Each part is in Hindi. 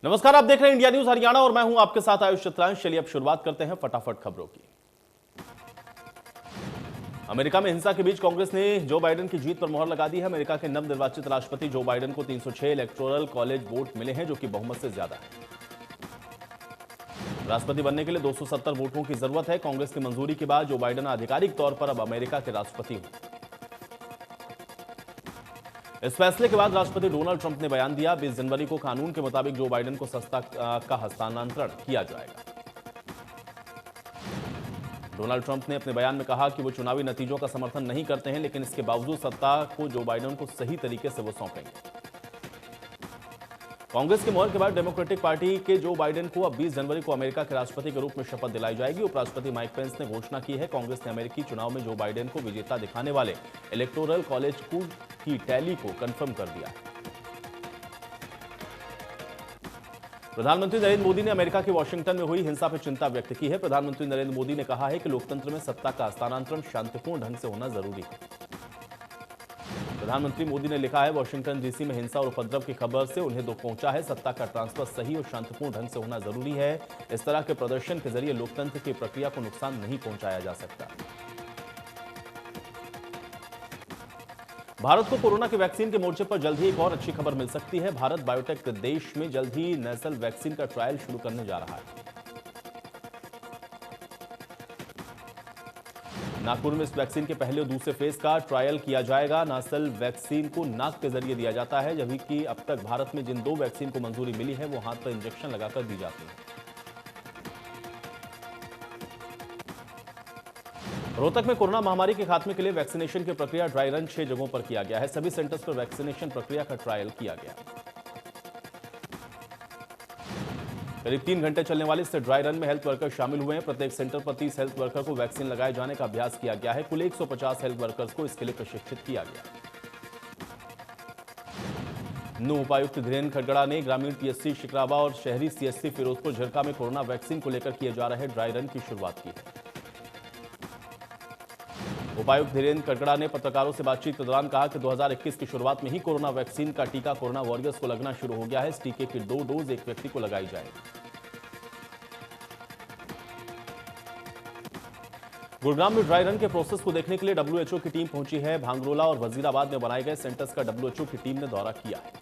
नमस्कार, आप देख रहे हैं इंडिया न्यूज हरियाणा और मैं हूं आपके साथ आयुष चित्रांश। चलिए अब शुरुआत करते हैं फटाफट खबरों की। अमेरिका में हिंसा के बीच कांग्रेस ने जो बाइडेन की जीत पर मुहर लगा दी है। अमेरिका के नवनिर्वाचित राष्ट्रपति जो बाइडेन को 306 इलेक्टोरल कॉलेज वोट मिले हैं, जो कि बहुमत से ज्यादा है। राष्ट्रपति बनने के लिए 270 वोटों की जरूरत है। कांग्रेस की मंजूरी के बाद जो बाइडेन आधिकारिक तौर पर अब अमेरिका के राष्ट्रपति हुए। इस फैसले के बाद राष्ट्रपति डोनाल्ड ट्रंप ने बयान दिया, 20 जनवरी को कानून के मुताबिक जो बाइडेन को सत्ता का हस्तांतरण किया जाएगा। डोनाल्ड ट्रंप ने अपने बयान में कहा कि वो चुनावी नतीजों का समर्थन नहीं करते हैं, लेकिन इसके बावजूद सत्ता को जो बाइडेन को सही तरीके से वो सौंपेंगे। कांग्रेस के मुहर के बाद डेमोक्रेटिक पार्टी के जो बाइडेन को अब 20 जनवरी को अमेरिका के राष्ट्रपति के रूप में शपथ दिलाई जाएगी। उपराष्ट्रपति माइक पेंस ने घोषणा की है, कांग्रेस ने अमेरिकी चुनाव में जो बाइडेन को विजेता दिखाने वाले इलेक्टोरल कॉलेज की टैली को कंफर्म कर दिया है। प्रधानमंत्री नरेंद्र मोदी ने अमेरिका के वॉशिंगटन में हुई हिंसा पर चिंता व्यक्त की है। प्रधानमंत्री नरेंद्र मोदी ने कहा है कि लोकतंत्र में सत्ता का हस्तांतरण शांतिपूर्ण ढंग से होना जरूरी है। प्रधानमंत्री मोदी ने लिखा है, वॉशिंगटन डीसी में हिंसा और उपद्रव की खबर से उन्हें दुख पहुंचा है। सत्ता का ट्रांसफर सही और शांतिपूर्ण ढंग से होना जरूरी है। इस तरह के प्रदर्शन के जरिए लोकतंत्र की प्रक्रिया को नुकसान नहीं पहुंचाया जा सकता। भारत को कोरोना के वैक्सीन के मोर्चे पर जल्द ही एक और अच्छी खबर मिल सकती है। भारत बायोटेक देश में जल्द ही नेसल वैक्सीन का ट्रायल शुरू करने जा रहा है। नागपुर में इस वैक्सीन के पहले और दूसरे फेज का ट्रायल किया जाएगा। नासल वैक्सीन को नाक के जरिए दिया जाता है, जबकि अब तक भारत में जिन 2 वैक्सीन को मंजूरी मिली है वो हाथ पर इंजेक्शन लगाकर दी जाती है। रोहतक में कोरोना महामारी के खात्मे के लिए वैक्सीनेशन की प्रक्रिया ड्राई रन 6 जगहों पर किया गया है। सभी सेंटर्स पर वैक्सीनेशन प्रक्रिया का ट्रायल किया गया। करीब 3 घंटे चलने वाले इस ड्राई रन में हेल्थ वर्कर शामिल हुए हैं। प्रत्येक सेंटर पर 30 हेल्थ वर्कर को वैक्सीन लगाए जाने का अभ्यास किया गया है। कुल 150 हेल्थ वर्कर्स को इसके लिए प्रशिक्षित किया गया। नूंह उपायुक्त धीरेन्द्र खड़गड़ा ने ग्रामीण पीएचसी शिकरावा और शहरी सीएचसी फिरोजपुर झिरका में कोरोना वैक्सीन को लेकर किए जा रहे ड्राई रन की शुरुआत की है। उपायुक्त धीरेन्द्र खड़गड़ा ने पत्रकारों से बातचीत के दौरान कहा कि 2021 की शुरुआत में ही कोरोना वैक्सीन का टीका कोरोना वॉरियर्स को लगना शुरू हो गया है। इस टीके की 2 डोज एक व्यक्ति को लगाई जाएगी। गुरुग्राम में ड्राई रन के प्रोसेस को देखने के लिए डब्ल्यूएचओ की टीम पहुंची है। भांगरोला और वजीराबाद में बनाए गए सेंटर्स का डब्ल्यूएचओ की टीम ने दौरा किया है।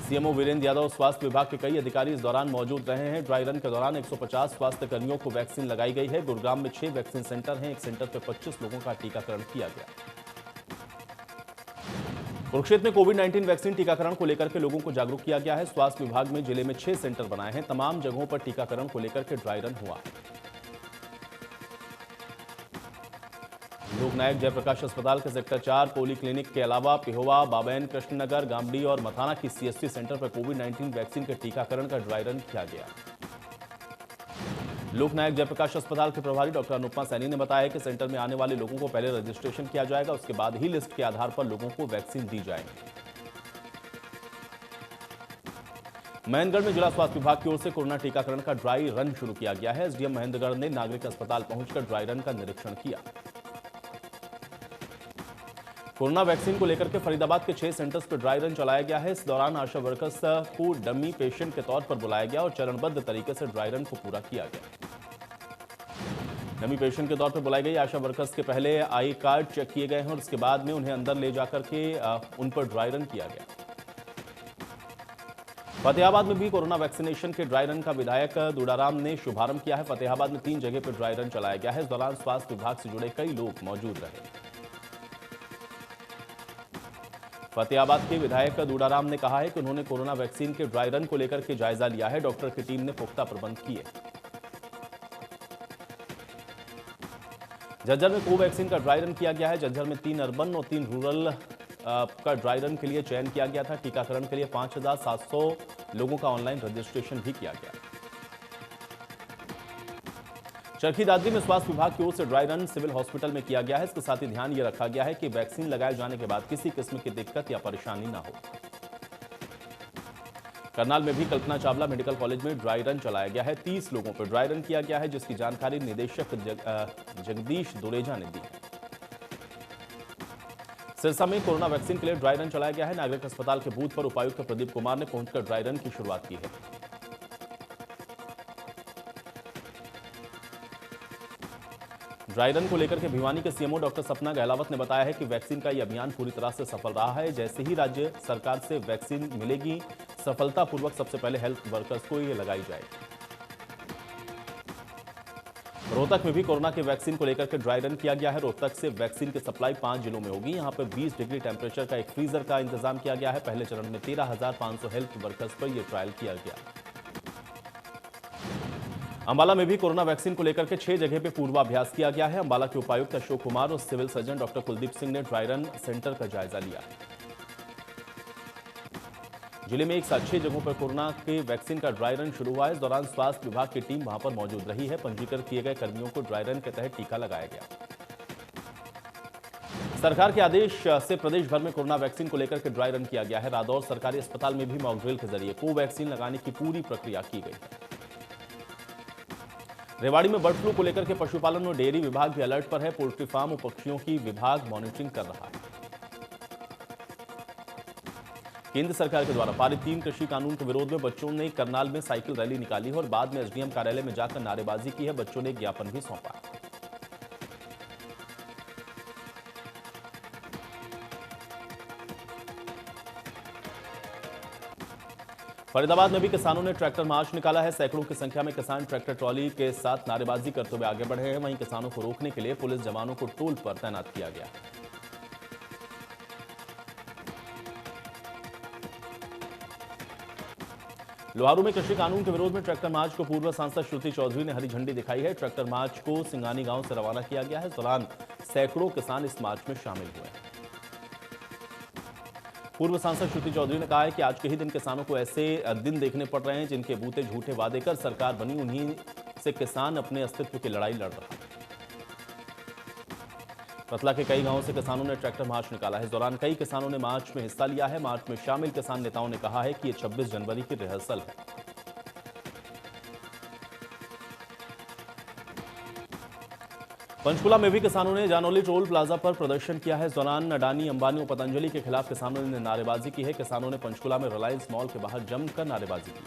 सीएमओ वीरेंद्र यादव और स्वास्थ्य विभाग के कई अधिकारी इस दौरान मौजूद रहे हैं। ड्राई रन के दौरान 150 स्वास्थ्य कर्मियों को वैक्सीन लगाई गई है। गुरुग्राम में 6 वैक्सीन सेंटर हैं। एक सेंटर पर 25 लोगों का टीकाकरण किया गया। कुरुक्षेत्र में कोविड-19 वैक्सीन टीकाकरण को लेकर के लोगों को जागरूक किया गया है। स्वास्थ्य विभाग में जिले में 6 सेंटर बनाए हैं। तमाम जगहों पर टीकाकरण को लेकर के ड्राई रन हुआ है। लोकनायक जयप्रकाश अस्पताल के सेक्टर 4 पोली क्लिनिक के अलावा पिहोवा, बाबैन, कृष्णनगर, गामडी और मथाना की सीएचसी सेंटर पर कोविड-19 वैक्सीन के टीकाकरण का ड्राई रन किया गया। लोकनायक जयप्रकाश अस्पताल के प्रभारी डॉक्टर अनुपमा सैनी ने बताया कि सेंटर में आने वाले लोगों को पहले रजिस्ट्रेशन किया जाएगा, उसके बाद ही लिस्ट के आधार पर लोगों को वैक्सीन दी जाएगी। महेंद्रगढ़ में जिला स्वास्थ्य विभाग की ओर से कोरोना टीकाकरण का ड्राई रन शुरू किया गया है। एसडीएम महेंद्रगढ़ ने नागरिक अस्पताल पहुंचकर ड्राई रन का निरीक्षण किया। कोरोना वैक्सीन को लेकर के फरीदाबाद के 6 सेंटर्स पर ड्राई रन चलाया गया है। इस दौरान आशा वर्कर्स को डमी पेशेंट के तौर पर बुलाया गया और चरणबद्ध तरीके से ड्राई रन को पूरा किया गया। डमी पेशेंट के तौर पर बुलाई गई आशा वर्कर्स के पहले आई कार्ड चेक किए गए हैं और उसके बाद में उन्हें अंदर ले जाकर के उन पर ड्राई रन किया गया। फतेहाबाद में भी कोरोना वैक्सीनेशन के ड्राई रन का विधायक दुडाराम ने शुभारंभ किया है। फतेहाबाद में 3 जगह पर ड्राई रन चलाया गया है। इस दौरान स्वास्थ्य विभाग से जुड़े कई लोग मौजूद रहे। फतेहाबाद के विधायक दुडाराम ने कहा है कि उन्होंने कोरोना वैक्सीन के ड्राई रन को लेकर के जायजा लिया है। डॉक्टर की टीम ने पुख्ता प्रबंध किए। झज्जर में कोवैक्सीन का ड्राई रन किया गया है। झज्जर में 3 अर्बन और 3 रूरल का ड्राई रन के लिए चयन किया गया था। टीकाकरण के लिए 5700 लोगों का ऑनलाइन रजिस्ट्रेशन भी किया गया। चरखी दादरी में स्वास्थ्य विभाग की ओर से ड्राई रन सिविल हॉस्पिटल में किया गया है। इसके साथ ही ध्यान यह रखा गया है कि वैक्सीन लगाए जाने के बाद किसी किस्म की दिक्कत या परेशानी ना हो। करनाल में भी कल्पना चावला मेडिकल कॉलेज में ड्राई रन चलाया गया है। 30 लोगों पर ड्राई रन किया गया है, जिसकी जानकारी निदेशक जगदीश दुरेजा ने दी है। सिरसा में कोरोना वैक्सीन के लिए ड्राई रन चलाया गया है। नागरिक अस्पताल के बूथ पर उपायुक्त प्रदीप कुमार ने पहुंचकर ड्राई रन की शुरुआत की है। ड्राई रन को लेकर के भिवानी के सीएमओ डॉक्टर सपना गहलावत ने बताया है कि वैक्सीन का यह अभियान पूरी तरह से सफल रहा है। जैसे ही राज्य सरकार से वैक्सीन मिलेगी, सफलतापूर्वक सबसे पहले हेल्थ वर्कर्स को ये लगाई जाएगी। रोहतक में भी कोरोना के वैक्सीन को लेकर के ड्राई रन किया गया है। रोहतक से वैक्सीन की सप्लाई 5 जिलों में होगी। यहां पर 20 डिग्री टेम्परेचर का एक फ्रीजर का इंतजाम किया गया है। पहले चरण में 13,500 हेल्थ वर्कर्स पर यह ट्रायल किया गया। अंबाला में भी कोरोना वैक्सीन को लेकर के 6 जगह पे पूर्वाभ्यास किया गया है। अंबाला के उपायुक्त अशोक कुमार और civil surgeon doctor Kuldeep Singh ने ड्राई रन सेंटर का जायजा लिया। जिले में एक साथ 6 जगहों पर कोरोना के वैक्सीन का ड्राई रन शुरू हुआ है। इस दौरान स्वास्थ्य विभाग की टीम वहां पर मौजूद रही है। पंजीकृत किए गए कर्मियों को ड्राई रन के तहत टीका लगाया गया। सरकार के आदेश से प्रदेश भर में कोरोना वैक्सीन को लेकर के ड्राई रन किया गया है। रादौर सरकारी अस्पताल में भी मॉक ड्रिल के जरिए कोवैक्सीन लगाने की पूरी प्रक्रिया की गई है। रेवाड़ी में बर्ड फ्लू को लेकर के पशुपालन और डेयरी विभाग भी अलर्ट पर है। पोल्ट्री फार्म और पक्षियों की विभाग मॉनिटरिंग कर रहा है। केंद्र सरकार के द्वारा पारित 3 कृषि कानून के विरोध में बच्चों ने करनाल में साइकिल रैली निकाली है और बाद में एसडीएम कार्यालय में जाकर नारेबाजी की है। बच्चों ने ज्ञापन भी सौंपा। फरीदाबाद में भी किसानों ने ट्रैक्टर मार्च निकाला है। सैकड़ों की संख्या में किसान ट्रैक्टर ट्रॉली के साथ नारेबाजी करते हुए आगे बढ़े हैं। वहीं किसानों को रोकने के लिए पुलिस जवानों को टोल पर तैनात किया गया। लोहारू में कृषि कानून के विरोध में ट्रैक्टर मार्च को पूर्व सांसद श्रुति चौधरी ने हरी झंडी दिखाई है। ट्रैक्टर मार्च को सिंगानी गांव से रवाना किया गया है। इस दौरान सैकड़ों किसान इस मार्च में शामिल हुए। पूर्व सांसद श्रुति चौधरी ने कहा है कि आज के ही दिन किसानों को ऐसे दिन देखने पड़ रहे हैं जिनके बूते झूठे वादे कर सरकार बनी, उन्हीं से किसान अपने अस्तित्व की लड़ाई लड़ रहा है। रतला के कई गांवों से किसानों ने ट्रैक्टर मार्च निकाला है। इस दौरान कई किसानों ने मार्च में हिस्सा लिया है। मार्च में शामिल किसान नेताओं ने कहा है कि ये 26 जनवरी की रिहर्सल है। पंचकुला में भी किसानों ने जानौली टोल प्लाजा पर प्रदर्शन किया है। इस दौरान अडानी, अंबानी और पतंजलि के खिलाफ किसानों ने नारेबाजी की है। किसानों ने पंचकुला में रिलायंस मॉल के बाहर जमकर नारेबाजी की।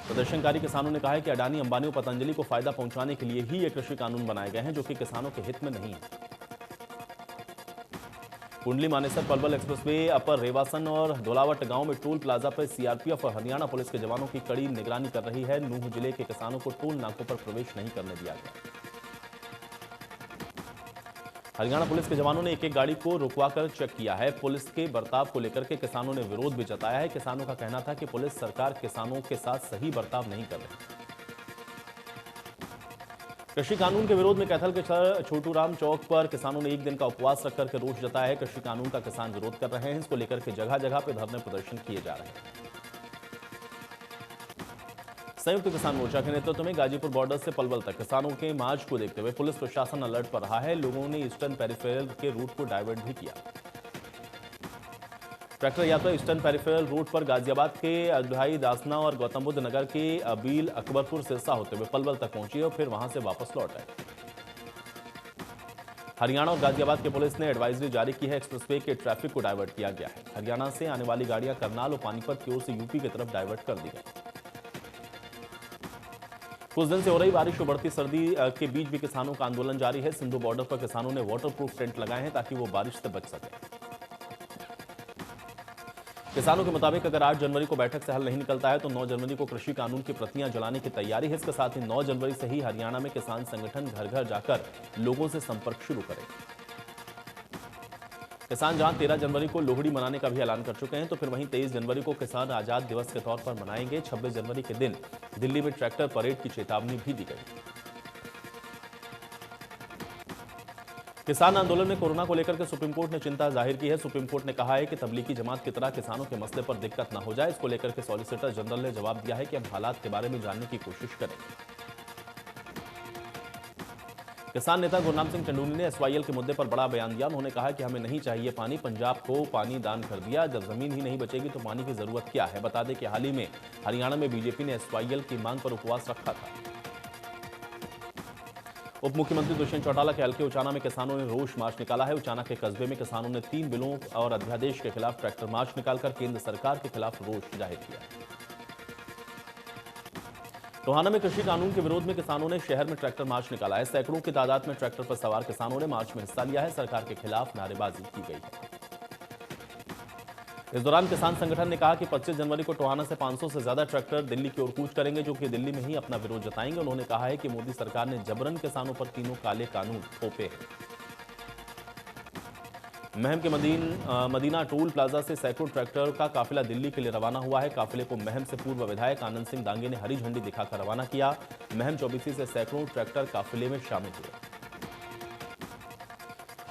प्रदर्शनकारी किसानों ने कहा है कि अडानी, अंबानी और पतंजलि को फायदा पहुंचाने के लिए ही ये कृषि कानून बनाए गए हैं, जो कि किसानों के हित में नहीं है। कुंडली मानेसर पलवल एक्सप्रेसवे अपर रेवासन और धोलावट गांव में टोल प्लाजा पर सीआरपीएफ और हरियाणा पुलिस के जवानों की कड़ी निगरानी कर रही है। नूंह जिले के किसानों को टोल नाकों पर प्रवेश नहीं करने दिया गया। हरियाणा पुलिस के जवानों ने एक गाड़ी को रुकवाकर चेक किया है। पुलिस के बर्ताव को लेकर के किसानों ने विरोध भी जताया है। किसानों का कहना था कि पुलिस सरकार किसानों के साथ सही बर्ताव नहीं कर रही। कृषि कानून के विरोध में कैथल के छोटूराम चौक पर किसानों ने एक दिन का उपवास रखकर के रोष जताया है। कृषि कानून का किसान विरोध कर रहे हैं। इसको लेकर के जगह जगह पर धरने प्रदर्शन किए जा रहे हैं। संयुक्त किसान मोर्चा के नेतृत्व में गाजीपुर बॉर्डर से पलवल तक किसानों के मार्च को देखते हुए पुलिस प्रशासन अलर्ट पर रहा है। लोगों ने ईस्टर्न पेरिफेरल के रूट को डाइवर्ट भी किया। ट्रैक्टर यात्रा ईस्टर्न पेरिफेरल रूट पर गाजियाबाद के अगुहाई दासना और गौतम बुद्ध नगर के अबील अकबरपुर सिरसा होते हुए पलवल तक पहुंची और फिर वहां से वापस लौट आए। हरियाणा और गाजियाबाद की पुलिस ने एडवाइजरी जारी की है। एक्सप्रेसवे के ट्रैफिक को डाइवर्ट किया गया है। हरियाणा से आने वाली गाड़ियां करनाल और पानीपत की ओर से यूपी की तरफ डाइवर्ट कर दी गई। कुछ दिन से हो रही बारिश और बढ़ती सर्दी के बीच भी किसानों का आंदोलन जारी है। सिंधु बॉर्डर पर किसानों ने वाटरप्रूफ टेंट लगाए हैं ताकि वो बारिश से बच सके। किसानों के मुताबिक अगर 8 जनवरी को बैठक से हल नहीं निकलता है तो 9 जनवरी को कृषि कानून की प्रतियां जलाने की तैयारी है। इसके साथ ही 9 जनवरी से ही हरियाणा में किसान संगठन घर घर जाकर लोगों से संपर्क शुरू करेंगे। किसान जहां 13 जनवरी को लोहड़ी मनाने का भी ऐलान कर चुके हैं, तो फिर वहीं 23 जनवरी को किसान आजाद दिवस के तौर पर मनाएंगे। 26 जनवरी के दिन दिल्ली में ट्रैक्टर परेड की चेतावनी भी दी गई। किसान आंदोलन में कोरोना को लेकर के सुप्रीम कोर्ट ने चिंता जाहिर की है। सुप्रीम कोर्ट ने कहा है कि तबलीगी जमात की तरह किसानों के मसले पर दिक्कत न हो जाए। इसको लेकर के सॉलिसिटर जनरल ने जवाब दिया है कि हम हालात के बारे में जानने की कोशिश करेंगे। किसान नेता गुरनाम सिंह चंडूनी ने एसवाईएल के मुद्दे पर बड़ा बयान दिया। उन्होंने कहा कि हमें नहीं चाहिए पानी, पंजाब को पानी दान कर दिया। जब जमीन ही नहीं बचेगी तो पानी की जरूरत क्या है। बता दें कि हाल ही में हरियाणा में बीजेपी ने एसवाईएल की मांग पर उपवास रखा था। उप मुख्यमंत्री दुष्यंत चौटाला के हल्के उचाना में किसानों ने रोष मार्च निकाला है। उचाना के कस्बे में किसानों ने 3 बिलों और अध्यादेश के खिलाफ ट्रैक्टर मार्च निकालकर केंद्र सरकार के खिलाफ रोष जाहिर किया। टोहाना में कृषि कानून के विरोध में किसानों ने शहर में ट्रैक्टर मार्च निकाला है। सैकड़ों की तादाद में ट्रैक्टर पर सवार किसानों ने मार्च में हिस्सा लिया है। सरकार के खिलाफ नारेबाजी की गई है। इस दौरान किसान संगठन ने कहा कि 25 जनवरी को टोहाना से 500 से ज्यादा ट्रैक्टर दिल्ली की ओर कूच करेंगे, जो कि दिल्ली में ही अपना विरोध जताएंगे। उन्होंने कहा है कि मोदी सरकार ने जबरन किसानों पर तीनों काले कानून थोपे हैं। महम के मदीना टोल प्लाजा से सैकड़ों ट्रैक्टर का काफिला दिल्ली के लिए रवाना हुआ है। काफिले को महम से पूर्व विधायक आनंद सिंह दांगे ने हरी झंडी दिखाकर रवाना किया। महम चौबीसी से सैकड़ों ट्रैक्टर काफिले में शामिल हुए।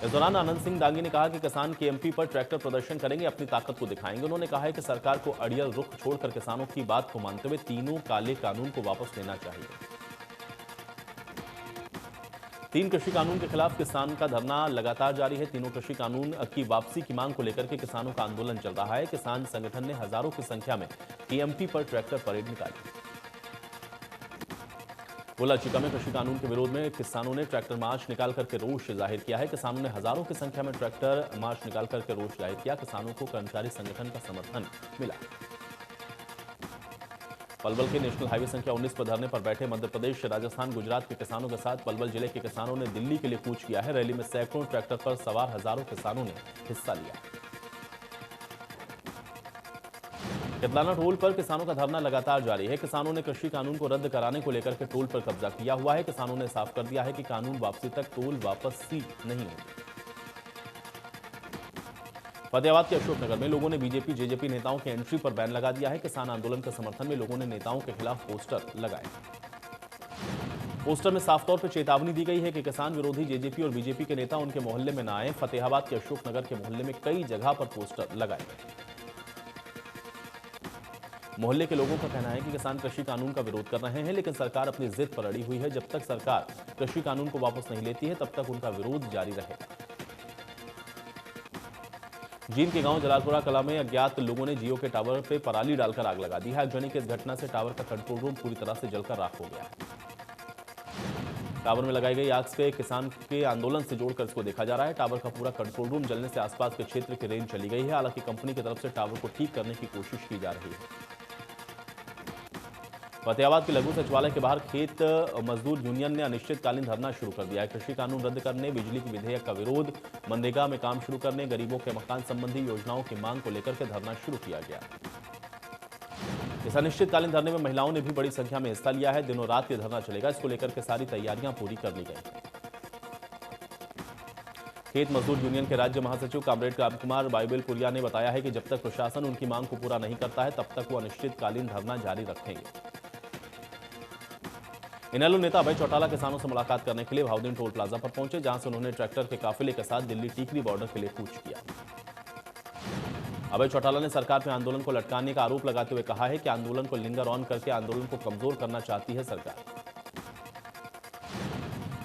इस दौरान आनंद सिंह दांगी ने कहा कि किसान केएमपी पर ट्रैक्टर प्रदर्शन करेंगे, अपनी ताकत को दिखाएंगे। उन्होंने कहा है कि सरकार को अड़ियल रुख छोड़कर किसानों की बात को मानते हुए तीनों काले कानून को वापस लेना चाहिए। 3 कृषि कानून के खिलाफ किसान का धरना लगातार जारी है। तीनों कृषि कानून की वापसी की मांग को लेकर के किसानों का आंदोलन चल रहा है। किसान संगठन ने हजारों की संख्या में केएमपी पर ट्रैक्टर परेड निकाली। गोला चिका में कृषि कानून के विरोध में किसानों ने ट्रैक्टर मार्च निकाल करके रोष जाहिर किया है। किसानों ने हजारों की संख्या में ट्रैक्टर मार्च निकाल करके रोष जाहिर किया। किसानों को कर्मचारी संगठन का समर्थन मिला। पलवल के नेशनल हाईवे संख्या 19 पर धरने पर बैठे मध्य प्रदेश, राजस्थान, गुजरात के किसानों के साथ पलवल जिले के किसानों ने दिल्ली के लिए कूच किया है। रैली में सैकड़ों ट्रैक्टर पर सवार हजारों किसानों ने हिस्सा लिया। कितलाना टोल पर किसानों का धरना लगातार जारी है। किसानों ने कृषि कानून को रद्द कराने को लेकर के टोल पर कब्जा किया हुआ है। किसानों ने साफ कर दिया है कि कानून वापसी तक टोल वापसी नहीं होगी। फतेहाबाद के अशोकनगर में लोगों ने बीजेपी जेजेपी नेताओं के एंट्री पर बैन लगा दिया है। किसान आंदोलन के समर्थन में लोगों ने नेताओं के खिलाफ पोस्टर लगाए। पोस्टर में साफ तौर पर चेतावनी दी गई है कि किसान विरोधी जेजेपी और बीजेपी के नेता उनके मोहल्ले में न आए। फतेहाबाद के अशोकनगर के मोहल्ले में कई जगह पर पोस्टर लगाए गए। मोहल्ले के लोगों का कहना है कि किसान कृषि कानून का विरोध कर रहे हैं, लेकिन सरकार अपनी जिद पर अड़ी हुई है। जब तक सरकार कृषि कानून को वापस नहीं लेती है, तब तक उनका विरोध जारी रहेगा। जींद के गांव जलालपुरा कला में अज्ञात लोगों ने जियो के टावर पे पराली डालकर आग लगा दी है। आगजनी की इस घटना से टावर का कंट्रोल रूम पूरी तरह से जलकर राख हो गया है। टावर में लगाई गई आग से किसान के आंदोलन से जोड़कर इसको देखा जा रहा है। टावर का पूरा कंट्रोल रूम जलने से आसपास के क्षेत्र की रेंज चली गई है। हालांकि कंपनी की तरफ से टावर को ठीक करने की कोशिश की जा रही है। फतेहाबाद के लघु सचिवालय के बाहर खेत मजदूर यूनियन ने अनिश्चितकालीन धरना शुरू कर दिया है। कृषि कानून रद्द करने, बिजली के विधेयक का विरोध, मनरेगा में काम शुरू करने, गरीबों के मकान संबंधी योजनाओं की मांग को लेकर के धरना शुरू किया गया। इस अनिश्चितकालीन धरने में महिलाओं ने भी बड़ी संख्या में हिस्सा लिया है। दिनों रात ये धरना चलेगा। इसको लेकर के सारी तैयारियां पूरी कर ली गई। खेत मजदूर यूनियन के राज्य महासचिव कॉमरेड रामकुमार बाइबलपुरिया ने बताया है कि जब तक प्रशासन उनकी मांग को पूरा नहीं करता है, तब तक वो अनिश्चितकालीन धरना जारी रखेंगे। इनेलो नेता अभय चौटाला किसानों से मुलाकात करने के लिए भावदीन टोल प्लाजा पर पहुंचे, जहां से उन्होंने ट्रैक्टर के काफिले के साथ दिल्ली टीकरी बॉर्डर के लिए कूच किया। अभय चौटाला ने सरकार पर आंदोलन को लटकाने का आरोप लगाते हुए कहा है कि आंदोलन को लिंगर ऑन करके आंदोलन को कमजोर करना चाहती है सरकार।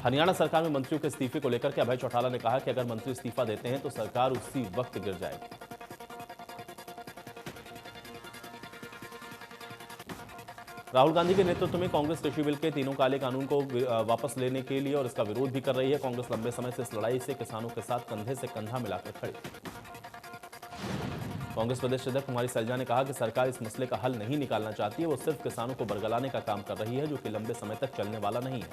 हरियाणा सरकार में मंत्रियों के इस्तीफे को लेकर के अभय चौटाला ने कहा कि अगर मंत्री इस्तीफा देते हैं तो सरकार उसी वक्त गिर जाएगी। राहुल गांधी के नेतृत्व में कांग्रेस कृषि बिल के तीनों काले कानून को वापस लेने के लिए और इसका विरोध भी कर रही है। कांग्रेस लंबे समय से इस लड़ाई से किसानों के साथ कंधे से कंधा मिलाकर खड़ी। कांग्रेस प्रदेश अध्यक्ष कुमारी सैलजा ने कहा कि सरकार इस मसले का हल नहीं निकालना चाहती है, वो सिर्फ किसानों को बरगलाने का काम कर रही है, जो कि लंबे समय तक चलने वाला नहीं है।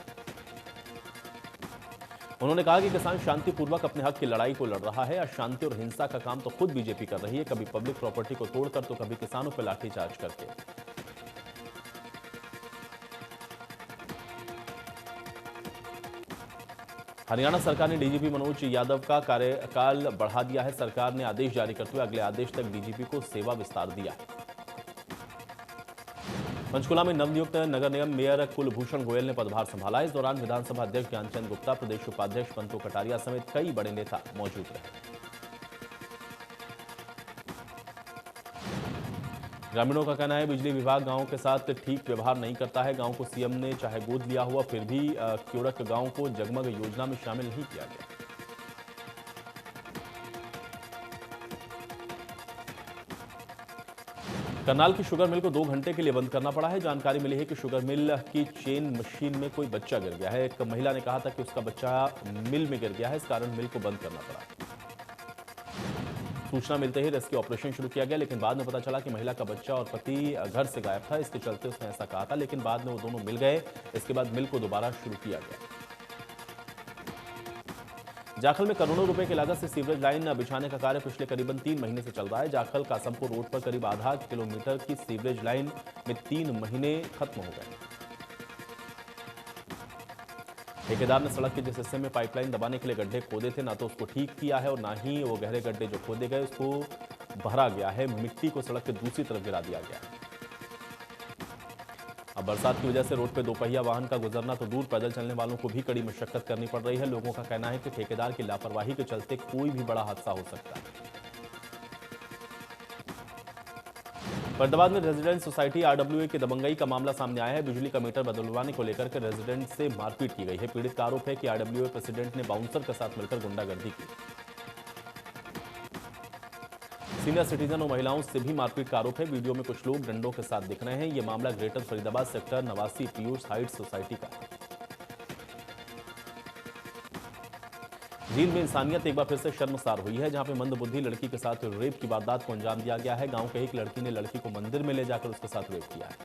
उन्होंने कहा कि किसान शांतिपूर्वक अपने हक की लड़ाई को लड़ रहा है। अशांति और हिंसा का काम तो खुद बीजेपी कर रही है, कभी पब्लिक प्रॉपर्टी को तोड़कर तो कभी किसानों पर लाठीचार्ज करके। हरियाणा सरकार ने डीजीपी मनोज यादव का कार्यकाल बढ़ा दिया है। सरकार ने आदेश जारी करते हुए अगले आदेश तक डीजीपी को सेवा विस्तार दिया है। पंचकुला में नवनियुक्त नगर निगम मेयर कुलभूषण गोयल ने पदभार संभाला। इस दौरान विधानसभा अध्यक्ष ज्ञानचंद गुप्ता, प्रदेश उपाध्यक्ष पंतु कटारिया समेत कई बड़े नेता मौजूद रहे। ग्रामीणों का कहना है बिजली विभाग गांव के साथ ठीक व्यवहार नहीं करता है। गांव को सीएम ने चाहे गोद लिया हुआ, फिर भी क्योड़क गांव को जगमग योजना में शामिल नहीं किया गया। करनाल की शुगर मिल को 2 घंटे के लिए बंद करना पड़ा है। जानकारी मिली है कि शुगर मिल की चेन मशीन में कोई बच्चा गिर गया है। एक महिला ने कहा था कि उसका बच्चा मिल में गिर गया है, इस कारण मिल को बंद करना पड़ा। सूचना मिलते ही रेस्क्यू ऑपरेशन शुरू किया गया, लेकिन बाद में पता चला कि महिला का बच्चा और पति घर से गायब था। इसके चलते उसने ऐसा कहा था, लेकिन बाद में वो दोनों मिल गए। इसके बाद मिल को दोबारा शुरू किया गया। जाखल में करोड़ों रुपए की लागत से सीवरेज लाइन बिछाने का कार्य पिछले करीबन 3 महीने से चल रहा है। जाखल कासमपुर रोड पर करीब आधा किलोमीटर की सीवरेज लाइन में 3 महीने खत्म हो गए। ठेकेदार ने सड़क के जिस हिस्से में पाइपलाइन दबाने के लिए गड्ढे खोदे थे, ना तो उसको ठीक किया है और ना ही वो गहरे गड्ढे जो खोदे गए उसको भरा गया है। मिट्टी को सड़क के दूसरी तरफ गिरा दिया गया है। अब बरसात की वजह से रोड पे दोपहिया वाहन का गुजरना तो दूर, पैदल चलने वालों को भी कड़ी मशक्कत करनी पड़ रही है। लोगों का कहना है कि ठेकेदार की लापरवाही के चलते कोई भी बड़ा हादसा हो सकता है। फरीदाबाद में रेजिडेंट सोसाइटी आरडब्ल्यूए की दबंगई का मामला सामने आया है। बिजली का मीटर बदलवाने को लेकर के रेजिडेंट से मारपीट की गई है। पीड़ित का आरोप है कि आरडब्ल्यूए प्रेसिडेंट ने बाउंसर के साथ मिलकर गुंडागर्दी की। सीनियर सिटीजन और महिलाओं से भी मारपीट का आरोप है। वीडियो में कुछ लोग डंडों के साथ दिख रहे हैं। यह मामला greater Faridabad sector 89 Piyush Heights society का है। जींद में इंसानियत एक बार फिर से शर्मसार हुई है, जहां पे मंदबुद्धि लड़की के साथ रेप की वारदात को अंजाम दिया गया है। गांव के एक लड़की ने लड़की को मंदिर में ले जाकर उसके साथ रेप किया है।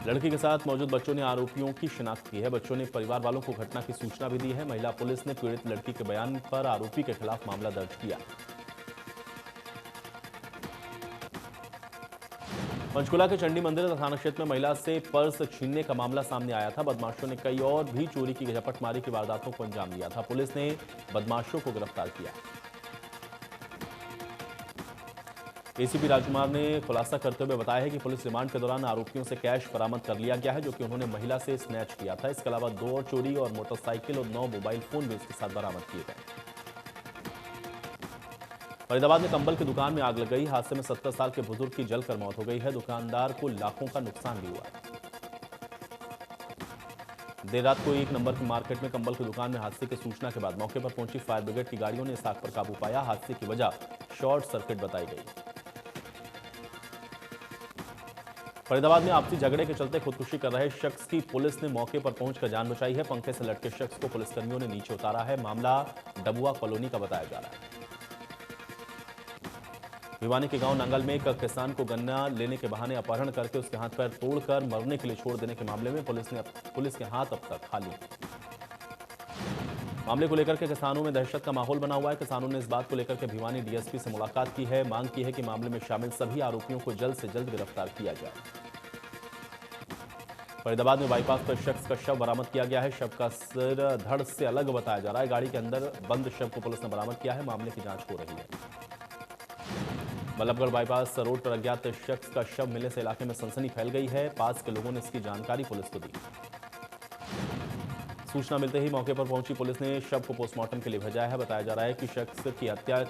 लड़की के साथ मौजूद बच्चों ने आरोपियों की शिनाख्त की है। बच्चों ने परिवार वालों को घटना की सूचना भी दी है। महिला पुलिस ने पीड़ित लड़की के बयान पर आरोपी के खिलाफ मामला दर्ज किया। पंचकुला के चंडी मंदिर थाना क्षेत्र में महिला से पर्स छीनने का मामला सामने आया था। बदमाशों ने कई और भी चोरी की झपटमारी की वारदातों को अंजाम दिया था। पुलिस ने बदमाशों को गिरफ्तार किया। एसीपी राजकुमार ने खुलासा करते हुए बताया है कि पुलिस रिमांड के दौरान आरोपियों से कैश बरामद कर लिया गया है, जो कि उन्होंने महिला से स्नैच किया था। इसके अलावा 2 और चोरी और मोटरसाइकिल और 9 मोबाइल फोन भी इसके साथ बरामद किए गए। फरीदाबाद में कंबल की दुकान में आग लग गई। हादसे में 70 साल के बुजुर्ग की जलकर मौत हो गई है। दुकानदार को लाखों का नुकसान भी हुआ है। देर रात को 1 नंबर की मार्केट में कंबल की दुकान में हादसे की सूचना के बाद मौके पर पहुंची फायर ब्रिगेड की गाड़ियों ने इस आग पर काबू पाया। हादसे की वजह शॉर्ट सर्किट बताई गई। फरीदाबाद में आपसी झगड़े के चलते खुदकुशी कर रहे शख्स की पुलिस ने मौके पर पहुंचकर जान बचाई है। पंखे से लटके शख्स को पुलिसकर्मियों ने नीचे उतारा है। मामला डबुआ कॉलोनी का बताया जा रहा है। भिवानी के गांव नंगल में एक किसान को गन्ना लेने के बहाने अपहरण करके उसके हाथ पैर तोड़कर मरने के लिए छोड़ देने के मामले में पुलिस के हाथ अब तक खाली। मामले को लेकर के किसानों में दहशत का माहौल बना हुआ है। किसानों ने इस बात को लेकर के भिवानी डीएसपी से मुलाकात की है। मांग की है कि मामले में शामिल सभी आरोपियों को जल्द से जल्द गिरफ्तार किया जाए। फरीदाबाद में बाईपास पर शख्स का शव बरामद किया गया है। शव का सिर धड़ से अलग बताया जा रहा है। गाड़ी के अंदर बंद शव को पुलिस ने बरामद किया है। मामले की जांच हो रही है। बल्लभगढ़ बाईपास रोड पर अज्ञात शख्स का शव मिलने से इलाके में सनसनी फैल गई है। पास के लोगों ने इसकी जानकारी पुलिस को दी। सूचना मिलते ही मौके पर पहुंची पुलिस ने शव को पोस्टमार्टम के लिए भेजा है। बताया जा रहा है कि शख्स की हत्या